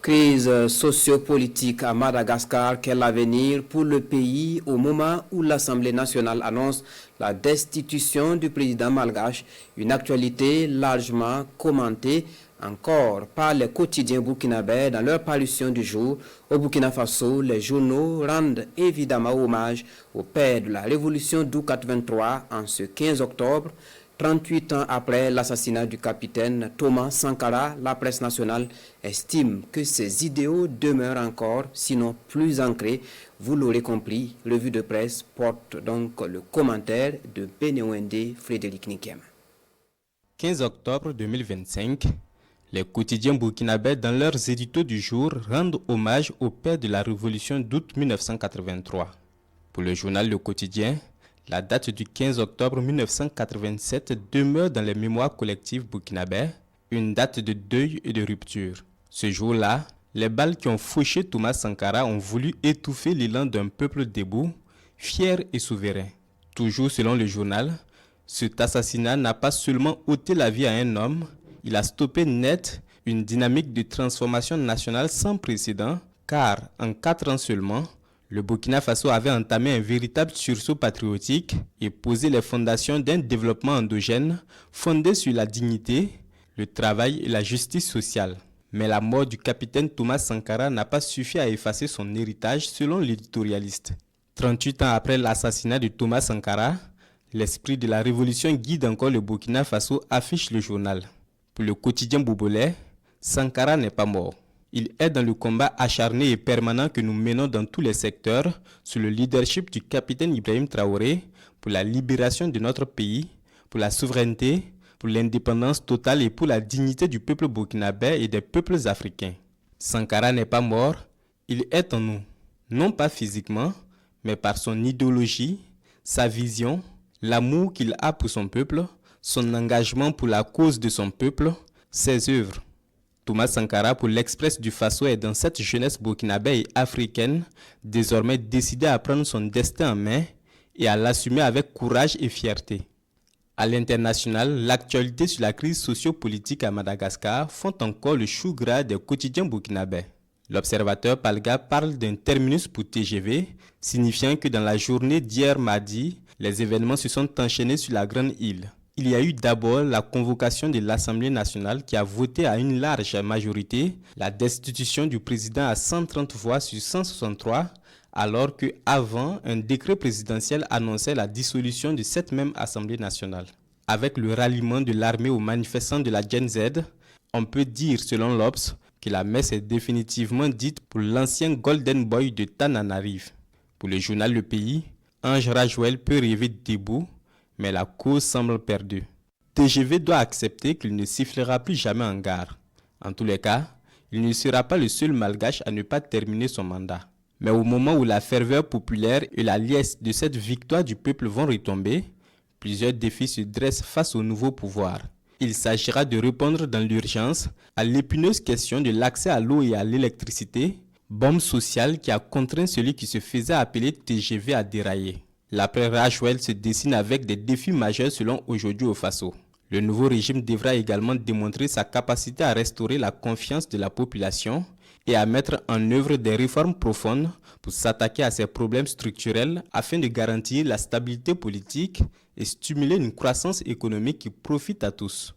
Crise sociopolitique à Madagascar, quel avenir pour le pays au moment où l'Assemblée nationale annonce la destitution du président malgache, une actualité largement commentée encore par les quotidiens burkinabés dans leur parution du jour. Au Burkina Faso, les journaux rendent évidemment hommage au père de la révolution d'août 83 en ce 15 octobre. 38 ans après l'assassinat du capitaine Thomas Sankara, la presse nationale estime que ses idéaux demeurent encore, sinon plus ancrés. Vous l'aurez compris, revue de presse porte donc le commentaire de Benewende Frédéric Nikem. 15 octobre 2025, les quotidiens burkinabés dans leurs éditos du jour rendent hommage au père de la révolution d'août 1983. Pour le journal Le Quotidien, la date du 15 octobre 1987 demeure dans les mémoires collectives burkinabais une date de deuil et de rupture. Ce jour-là, les balles qui ont fauché Thomas Sankara ont voulu étouffer l'élan d'un peuple debout, fier et souverain. Toujours selon le journal, cet assassinat n'a pas seulement ôté la vie à un homme, il a stoppé net une dynamique de transformation nationale sans précédent, car en 4 ans seulement, le Burkina Faso avait entamé un véritable sursaut patriotique et posé les fondations d'un développement endogène fondé sur la dignité, le travail et la justice sociale. Mais la mort du capitaine Thomas Sankara n'a pas suffi à effacer son héritage selon l'éditorialiste. 38 ans après l'assassinat de Thomas Sankara, l'esprit de la révolution guide encore le Burkina Faso, affiche le journal. Pour le quotidien bobolais, Sankara n'est pas mort. Il est dans le combat acharné et permanent que nous menons dans tous les secteurs sous le leadership du capitaine Ibrahim Traoré pour la libération de notre pays, pour la souveraineté, pour l'indépendance totale et pour la dignité du peuple burkinabé et des peuples africains. Sankara n'est pas mort, il est en nous, non pas physiquement, mais par son idéologie, sa vision, l'amour qu'il a pour son peuple, son engagement pour la cause de son peuple, ses œuvres. Thomas Sankara pour l'Express du Faso est dans cette jeunesse burkinabé et africaine, désormais décidée à prendre son destin en main et à l'assumer avec courage et fierté. À l'international, l'actualité sur la crise sociopolitique à Madagascar font encore le chou gras des quotidiens burkinabés. L'observateur Palga parle d'un terminus pour TGV, signifiant que dans la journée d'hier mardi, les événements se sont enchaînés sur la grande île. Il y a eu d'abord la convocation de l'Assemblée nationale qui a voté à une large majorité la destitution du président à 130 voix sur 163, alors qu'avant, un décret présidentiel annonçait la dissolution de cette même Assemblée nationale. Avec le ralliement de l'armée aux manifestants de la Gen Z, on peut dire selon l'Obs que la messe est définitivement dite pour l'ancien Golden Boy de Tananarive. Pour le journal Le Pays, Ange Rajouel peut rêver debout, mais la cause semble perdue. TGV doit accepter qu'il ne sifflera plus jamais en gare. En tous les cas, il ne sera pas le seul malgache à ne pas terminer son mandat. Mais au moment où la ferveur populaire et la liesse de cette victoire du peuple vont retomber, plusieurs défis se dressent face au nouveau pouvoir. Il s'agira de répondre dans l'urgence à l'épineuse question de l'accès à l'eau et à l'électricité, bombe sociale qui a contraint celui qui se faisait appeler TGV à dérailler. L'après Rajouel se dessine avec des défis majeurs selon Aujourd'hui au Faso. Le nouveau régime devra également démontrer sa capacité à restaurer la confiance de la population et à mettre en œuvre des réformes profondes pour s'attaquer à ces problèmes structurels afin de garantir la stabilité politique et stimuler une croissance économique qui profite à tous.